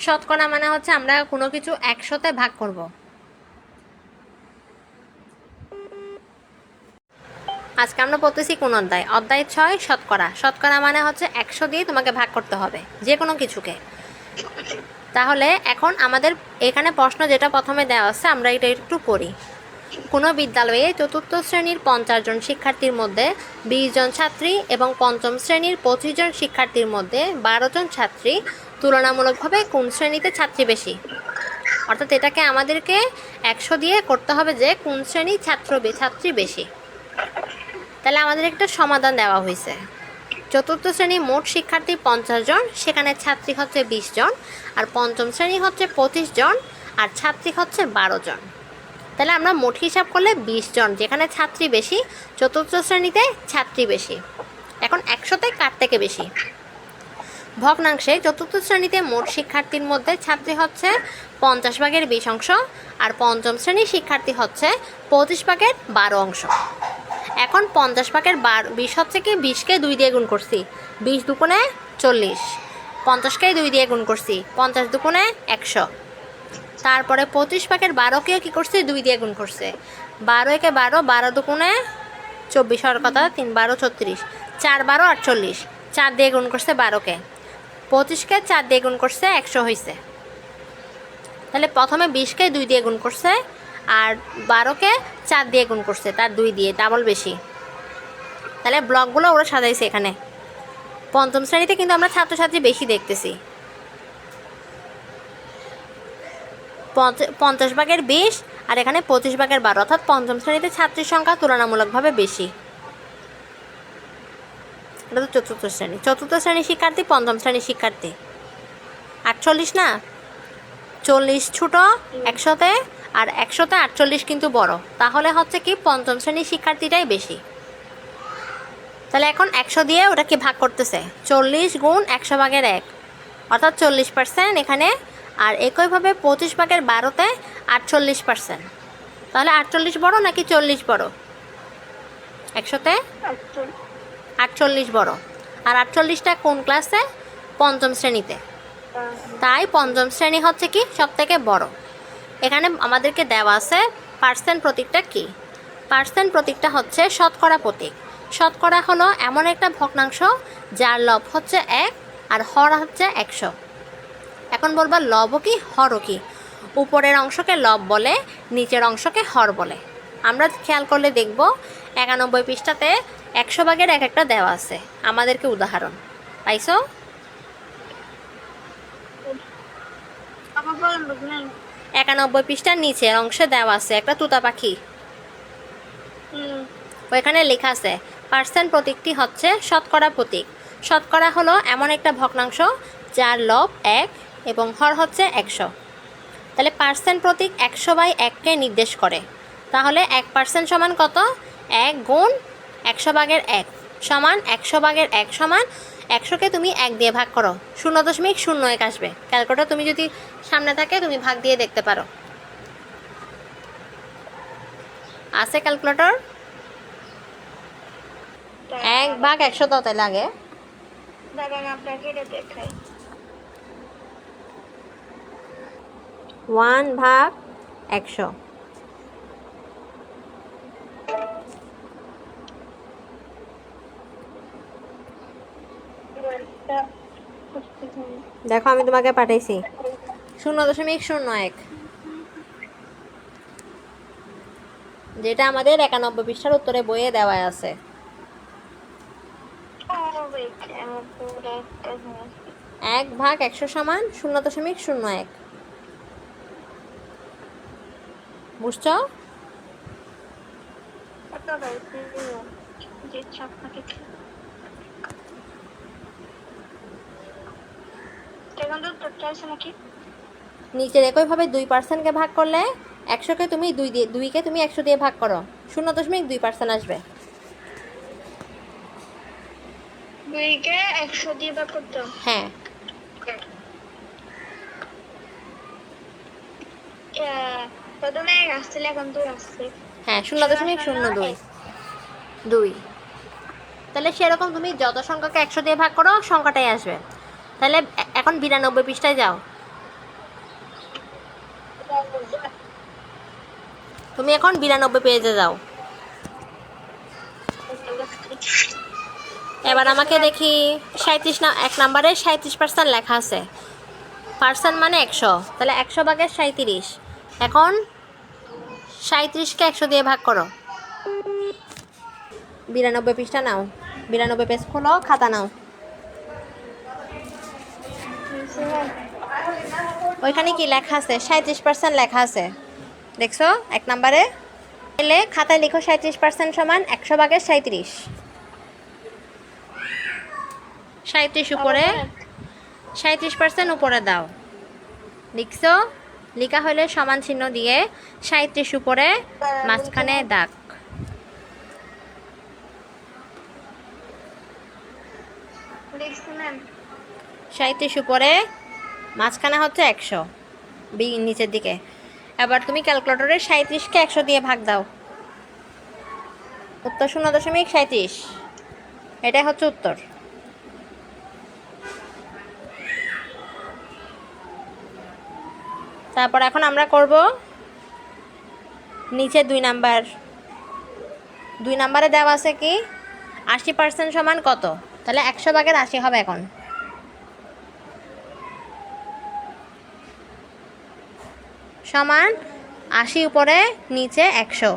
শতকরা মানে হচ্ছে আমরা কোনো কিছু 100-তে ভাগ করব। আজকে আমরা পড়তেছি কোন অধ্যায়? অধ্যায় 6 শতকরা। শতকরা মানে হচ্ছে 100 দিয়ে তোমাকে ভাগ করতে হবে যে কোনো কিছুকে। তাহলে এখন আমাদের এখানে প্রশ্ন যেটা প্রথমে দেওয়া আছে আমরা এটা একটু করি। কোনো বিদ্যালয়ে চতুর্থ শ্রেণীর 50 জন শিক্ষার্থীর মধ্যে 20 জন ছাত্রী এবং পঞ্চম শ্রেণীর 25 জন শিক্ষার্থীর মধ্যে 12 জন ছাত্রী, তুলনামূলকভাবে কোন শ্রেণীতে ছাত্রী বেশি? অর্থাৎ এটাকে আমাদেরকে 100 দিয়ে করতে হবে যে কোন শ্রেণীর ছাত্রী বেশি। তাহলে আমাদের একটা সমাধান দেওয়া হয়েছে। চতুর্থ শ্রেণী মোট শিক্ষার্থী 50 জন, সেখানে ছাত্রী হচ্ছে 20 জন, আর পঞ্চম শ্রেণী হচ্ছে 25 জন, আর ছাত্রী হচ্ছে 12 জন। তাহলে আমরা মোট হিসাব করলে 20 জন, যেখানে ছাত্রী বেশি, চতুর্থ শ্রেণীতে ছাত্রী বেশি। এখন 100-তে কার থেকে বেশি? ভগ্নাংশে চতুর্থ শ্রেণীতে মোট শিক্ষার্থীর মধ্যে ছাত্রী হচ্ছে 50 ভাগের 20 অংশ, আর পঞ্চম শ্রেণীর শিক্ষার্থী হচ্ছে 25 ভাগের 12 অংশ। এখন 50 ভাগের 20 হচ্ছে কি 20কে 2 দিয়ে গুণ করছি, 20 দুগুণে 40, 50কে 2 দিয়ে গুণ করছি, 50 দুগুণে 100। তারপরে 25 ভাগের 12কেও কী করছি 2 দিয়ে গুণ করছে, 12 একে 12, 12 দুগুণে 24 হওয়ার কথা, 3 12 36, 4 12 48, 4 দিয়ে গুণ করছে 12কে, 25কে 4 দিয়ে গুণ করছে 100 হয়েছে। তাহলে প্রথমে 20কে 2 দিয়ে গুণ করছে আর 12কে 4 দিয়ে গুণ করছে, তার 2 দিয়ে, ডাবল বেশি। তাহলে ব্লকগুলো ওরা সাজাইছে এখানে। পঞ্চম শ্রেণীতে কিন্তু আমরা ছাত্রছাত্রী বেশি দেখতেছি, 50 ভাগের 20 আর এখানে 25 ভাগের 12, অর্থাৎ পঞ্চম শ্রেণীতে ছাত্রীর সংখ্যা তুলনামূলকভাবে বেশি। এটা তো চতুর্থ শ্রেণী। চতুর্থ শ্রেণীর শিক্ষার্থী, পঞ্চম শ্রেণীর শিক্ষার্থী 48 না, 40 ছোটো 100-তে, আর 100-তে 48 কিন্তু বড়। তাহলে হচ্ছে কি পঞ্চম শ্রেণীর শিক্ষার্থীটাই বেশি। তাহলে এখন 100 দিয়ে ওটাকে ভাগ করতেছে, 40 গুণ 100 ভাগের 1, অর্থাৎ 40% এখানে। আর একইভাবে 25 ভাগের 12-তে 48%। তাহলে 48 বড় নাকি 40 বড়? 100-তে 48 বড়। আর 48টা কোন ক্লাসে? পঞ্চম শ্রেণীতে। তাই পঞ্চম শ্রেণী হচ্ছে কি সব থেকে বড়। এখানে আমাদেরকে দেওয়া আছে পার্সেন্ট প্রতীকটা কি? পার্সেন্ট প্রতীকটা হচ্ছে শতকরা প্রতীক। শতকরা হলো এমন একটা ভগ্নাংশ যার লব হচ্ছে 1 আর হর হচ্ছে 100। এখন বলবা লবও কি হরও কি? উপরের অংশকে লব বলে, নিচের অংশকে হর বলে। আমরা খেয়াল করলে দেখব 91 পৃষ্ঠাতে 100 ভাগের এক একটা দেওয়া আছে। আমাদেরকে উদাহরণ পাইছো? 91 পৃষ্ঠার নিচের অংশে দেওয়া আছে একটা তুতা পাখি, ওইখানে লেখা আছে পার্সেন্ট প্রতীকটি হচ্ছে শতকরা প্রতীক। শতকরা হলো এমন একটা ভগ্নাংশ যার লব 1 এবং হর হচ্ছে 100। তাহলে পার্সেন্ট প্রতীক 100/1কে নির্দেশ করে। তাহলে 1% সমান কত? 1 গুণ 100 ভাগের 1 সমান 100 ভাগের 1 সমান 100কে তুমি 1 দিয়ে ভাগ করো, 0.01 আসবে। ক্যালকুলেটর তুমি যদি সামনে থাকে তুমি ভাগ দিয়ে দেখতে পারো। আছে ক্যালকুলেটর? 1 ভাগ 100 দাও তাই লাগে। 1 ভাগ 100। দেখো আমি তোমাকে পাঠাইছি 0.01, যেটা আমাদের 91 পৃষ্ঠার উত্তরে বইয়ে দেওয়া আছে। 1 ভাগ 100 সমান 0.01। বুঝছো? নিচের একইভাবে 2%কে ভাগ করলে 100কে তুমি 2কে তুমি 100 দিয়ে ভাগ করো, 0.2% আসবে। 2কে 100 দিয়ে ভাগ করতে? হ্যাঁ। প্রথমে আসছিল, এখন 2 আসছে। হ্যাঁ, 0.02। তাহলে সেরকম তুমি যত সংখ্যাকে 100 দিয়ে ভাগ করো সংখ্যাটাই আসবে। তাহলে এখন 92 পৃষ্ঠায় যাও। তুমি এখন 92 পেজে যাও। এবার আমাকে দেখি 37 না, 1 নম্বরে 37% লেখা আছে। পার্সেন্ট মানে 100, তাহলে 100 ভাগের 37। এখন 37কে 100 দিয়ে ভাগ করো। 92 পৃষ্ঠা নাও, 92 পেজ খোলো, খাতা নাও। ওইখানে কি লেখা আছে? 37% লেখা আছে, দেখছো 1 নম্বরে? তাহলে খাতায় লিখো 37% সমান 100 ভাগের 37। 37 উপরে, 37% উপরে দাও। লিখছো? লিখা হলে সমান চিহ্ন দিয়ে 37 উপরে মাঝখানে দাগ। দেখছি ম্যাম। 37 উপরে মাঝখানে হচ্ছে 100, নিচের দিকে। এবার তুমি ক্যালকুলেটরে 37কে 100 দিয়ে ভাগ দাও। উত্তর 0.37। এটাই হচ্ছে উত্তর। তারপর এখন আমরা করব নিচে 2 নাম্বার। 2 নাম্বারে দেওয়া আছে কি 80% সমান কত? তাহলে 100 ভাগের 80 হবে এখন। সমান 80 উপরে নিচে 100।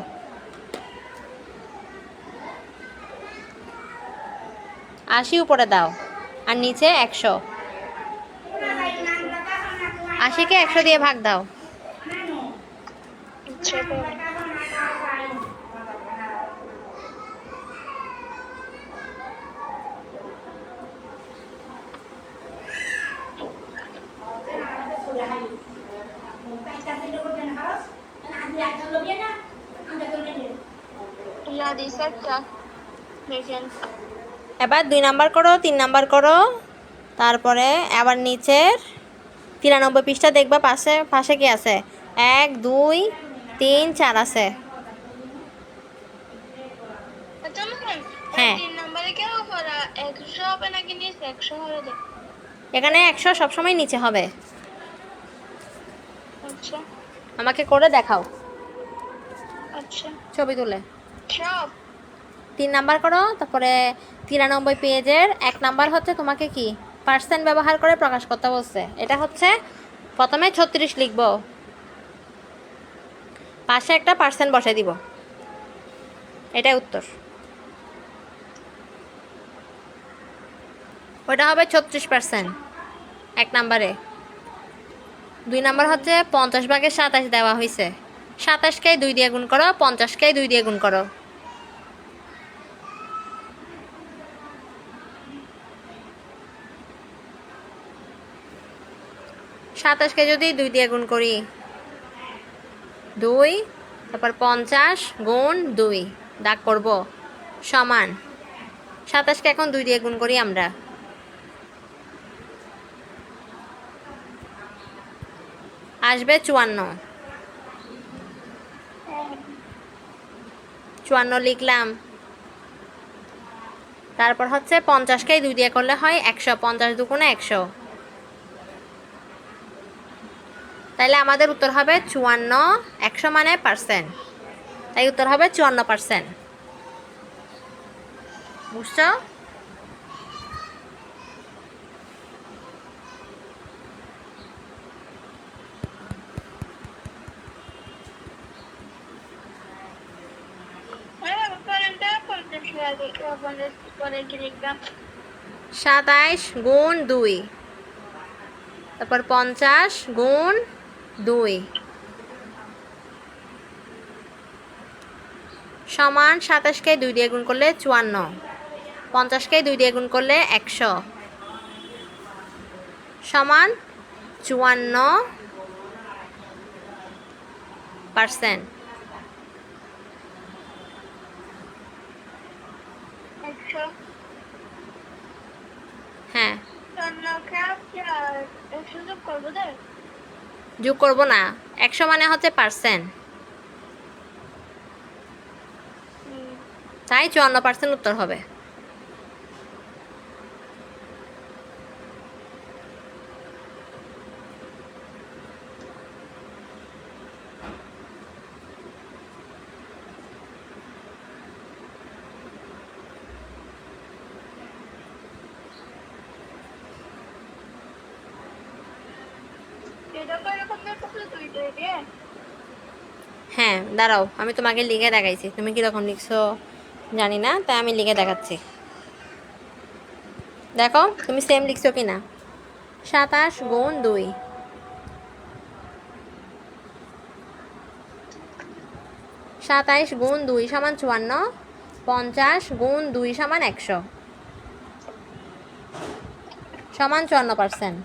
80 উপরে দাও আর নিচে 100। 80কে 100 দিয়ে ভাগ দাও। এবার 2 নাম্বার করো, 3 নাম্বার করো। তারপরে আবার নিচের 93 পৃষ্ঠা দেখবা, পাশে পাশে কি আছে? 1 2 3 4 আছে। হ্যাঁ, এখানে 100 সবসময় নিচে হবে। আমাকে করে দেখাও। ছবি তুলে 3 নাম্বার করো। তারপরে 93 পেজের 1 নাম্বার হচ্ছে তোমাকে কি পার্সেন্ট ব্যবহার করে প্রকাশ করতে বলছে। এটা হচ্ছে প্রথমে 36 লিখব, পাশে একটা পার্সেন্ট বসে দিব, এটাই উত্তর। ওটা হবে 36% 1 নাম্বারে। 2 নাম্বার হচ্ছে 50 ভাগের 27 দেওয়া হয়েছে। 27কে 2 দিয়ে গুণ করো, 50কে 2 দিয়ে গুণ করো। সাতাশকে যদি 2 দিয়ে গুণ করি 2, তারপর 50 গুণ 2 দাগ করব সমান 27কে এখন 2 দিয়ে গুণ করি আমরা। আসবে 54। 54 লিখলাম। তারপর হচ্ছে 50কে 2 দিয়ে করলে হয় 100, 50 দুগুণে 100। তাইলে আমাদের উত্তর হবে 54। 100 মানে পার্সেন্ট, তাই উত্তর হবে 54%। বুঝছো? লিখলাম 27 গুণ 2, তারপর 50 গুণ 2 সমান 27কে 2 দিয়ে গুণ করলে 54, 50কে 2 দিয়ে গুণ করলে 100 সমান 54%। হ্যাঁ, যোগ করব না, 100 মানে হচ্ছে পার্সেন্ট, তাই 54% উত্তর হবে। দিয়ে হ্যাঁ দাঁড়াও, আমি তোমাকে লিখে দেখাইছি, তুমি কীরকম লিখছো জানি না, তাই আমি লিখে দেখাচ্ছি। দেখো তুমি সেম লিখছো কি না। 27 গুণ 2, 27 গুণ 2 সমান 54, 50 গুণ 2 সমান 100, সমান 54%।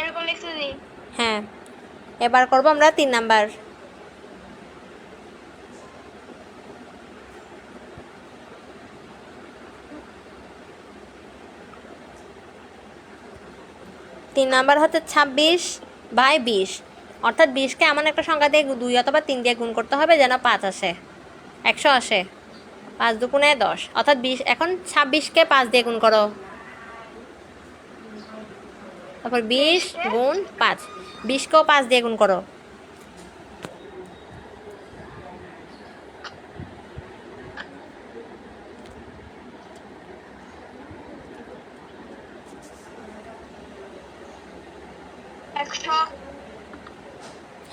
এরকম লিখতে দিই। হ্যাঁ, এবার করবো আমরা 3 নাম্বার। তিন নাম্বার হচ্ছে 26/20, অর্থাৎ 20কে এমন একটা সংখ্যা দিয়ে 2 অথবা 3 দিয়ে গুণ করতে হবে যেন 5 আসে, 100 আসে। 5 দুগুণে 10, অর্থাৎ 20। এখন 26কে 5 দিয়ে গুণ করো, তারপর 20 গুণ 5, 20কেও 5 দিয়ে গুণ করো।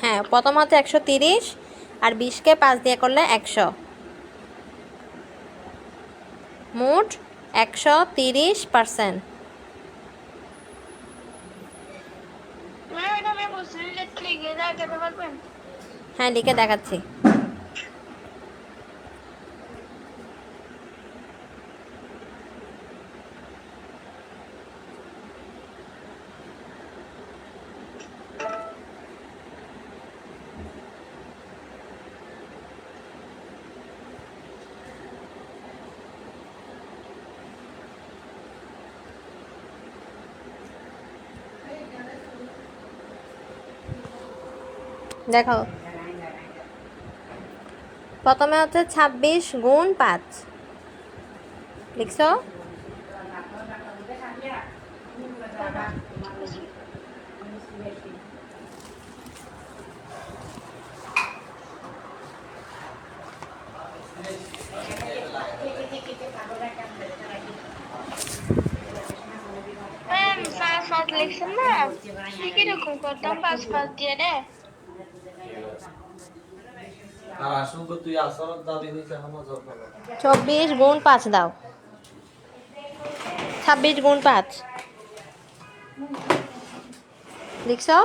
হ্যাঁ, প্রথম হচ্ছে 130, আর 20কে 5 দিয়ে করলে 100, মোট 130%। হ্যাঁ লিখে দেখাচ্ছি। দেখো প্রথমে হচ্ছে 26 গুণ 5 লিখছো, লিখছেন না কিরকম করতাম 5 দিয়ে রে। 24 গুণ 5 দাও, 26 গুণ 5 লিখছো।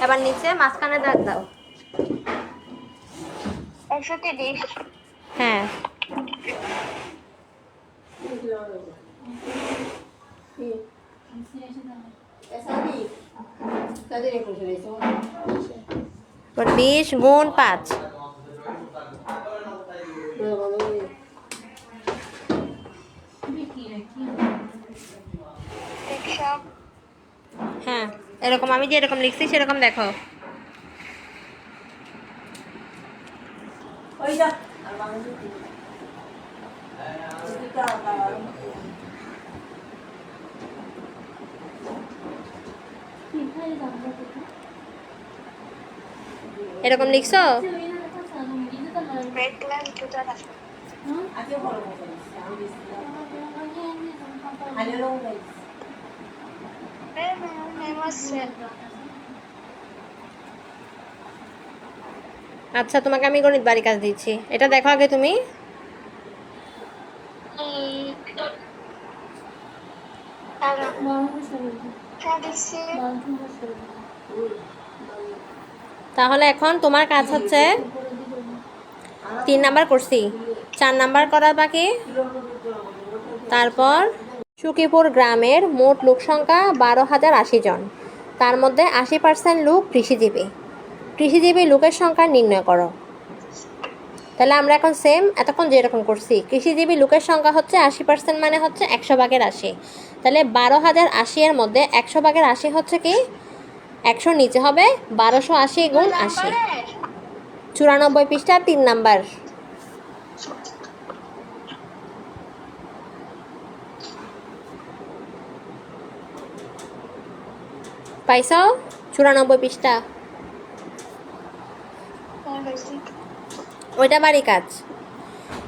এবার নিচে মাঝখানে দাগ দাও। 130। হ্যাঁ, এবার 20 গুণ 5, হ্যাঁ এরকম আমি যেরকম লিখছি সেরকম দেখো। এরকম লিখছো। আচ্ছা তোমাকে আমি গণিত বাড়ি কাজ দিচ্ছি, এটা দেখো আগে তুমি। তাহলে এখন তোমার কাজ হচ্ছে 3 নাম্বার করছি, 4 নাম্বার করা বাকি। তারপর সুকিপুর গ্রামের মোট লোক সংখ্যা 12,080 জন, তার মধ্যে 80% লোক কৃষিজীবী। কৃষিজীবী লোকের সংখ্যা নির্ণয় করো। তাহলে আমরা এখন সেম এতক্ষণ যেরকম করছি, কৃষিজীবী লোকের সংখ্যা হচ্ছে 80%, মানে হচ্ছে 100/80। তাহলে 12,080 এর মধ্যে 100/80 হচ্ছে কি 100 নিচে হবে 1280 গুণ 80। 94 পৃষ্ঠা 3 নাম্বার। পাইছো 94 পৃষ্ঠা, ওইটা বাড়ি কাজ।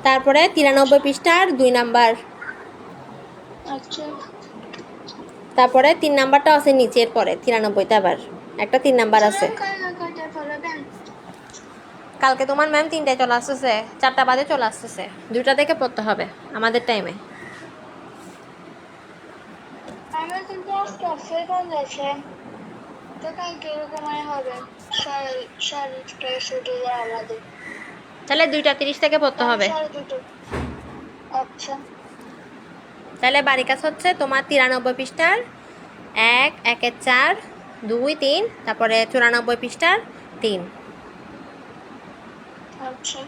তারপরে 93 পৃষ্ঠার 2 নাম্বার। তারপরে 3 নাম্বারটা আছে নিচের পরে 93তে আবার একটা 3 নাম্বার আছে। কালকে তোমার ম্যাম 3টায় চলে আসতেছে, 4টা বাজে চলে আসতেছে, 2টা থেকে পড়তে হবে আমাদের টাইমে। আমার কিন্তু আজকে অফিসে কোন যাচ্ছে তো কালকে এরকম হবে সাড়ে ছটায় ছুটি যায় আমাদের। তাহলে 2:30 থেকে পড়তে হবে। সাড়ে দুটো। আচ্ছা তাহলে বাড়ি কাজ হচ্ছে তোমার 93 পৃষ্ঠার 1, 1-এর 4, 2, 3, তারপরে 94 পৃষ্ঠার 3। আচ্ছা